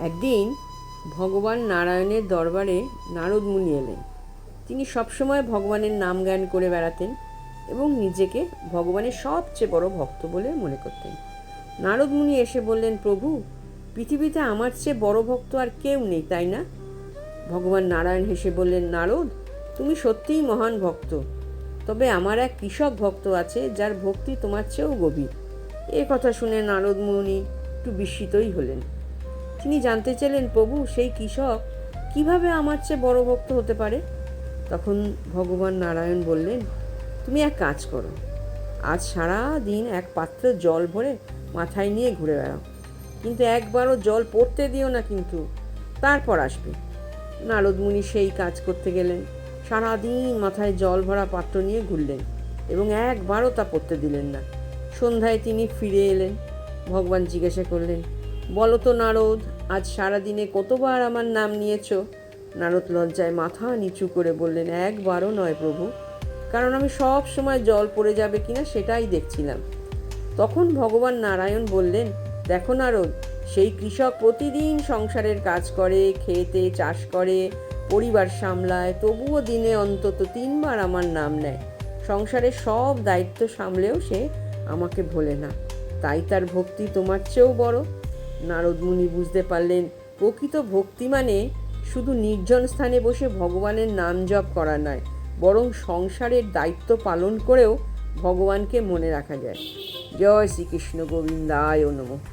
একদিন ভগবান নারায়ণের দরবারে নারদ মুনি এলেন। তিনি সবসময় ভগবানের নাম গান করে বেড়াতেন এবং নিজেকে ভগবানের সবচেয়ে বড় ভক্ত বলে মনে করতেন। নারদ মুনি এসে বললেন, প্রভু, পৃথিবীতে আমার চেয়ে বড় ভক্ত আর কেউ নেই, তাই না? ভগবান নারায়ণ হেসে বললেন, নারদ, তুমি সত্যিই মহান ভক্ত। তবে আমার এক কৃষক ভক্ত আছে যার ভক্তি তোমার চেয়েও গভীর। এ কথা শুনে নারদ মুনি একটু বিস্মিতই হলেন। তিনি জানতে চাইলেন, প্রভু, সেই কৃষক কিভাবে আমার চেয়ে বড় ভক্ত হতে পারে? তখন ভগবান নারায়ণ বললেন, তুমি এক কাজ করো, আজ সারা দিন এক পাত্র জল ভরে মাথায় নিয়ে ঘুরে বেড়াও, কিন্তু একবারও জল পড়তে দিও না, কিন্তু তারপর আসবে। নারদ মুনি সেই কাজ করতে গেলেন। সারাদিন মাথায় জল ভরা পাত্র নিয়ে ঘুরলেন এবং একবারও তা পড়তে দিলেন না। সন্ধ্যায় তিনি ফিরে এলেন। ভগবান জিজ্ঞাসা করলেন, বলো তো নারদ, আজ সারাদিনে কতবার আমার নাম নিয়েছ? নারদ লজ্জায় মাথা নিচু করে বললেন, একবারও নয় প্রভু, কারণ আমি সব সময় জল পড়ে যাবে কিনা সেটাই দেখছিলাম। তখন ভগবান নারায়ণ বললেন, দেখো নারদ, সেই কৃষক প্রতিদিন সংসারের কাজ করে, খেতে চাষ করে, পরিবার সামলায়, তবুও দিনে অন্তত 3বার আমার নাম নেয়। সংসারের সব দায়িত্ব সামলেও সে আমাকে ভোলে না, তাই তার ভক্তি তোমার চেয়েও বড়। নারদ মুনি বুঝতে পারলেন, প্রকৃত ভক্তি মানে শুধু নির্জন স্থানে বসে ভগবানের নাম জপ করা নয়, বরং সংসারের দায়িত্ব পালন করেও ভগবানকে মনে রাখা যায়। জয় শ্রীকৃষ্ণ, গোবিন্দায় নমঃ।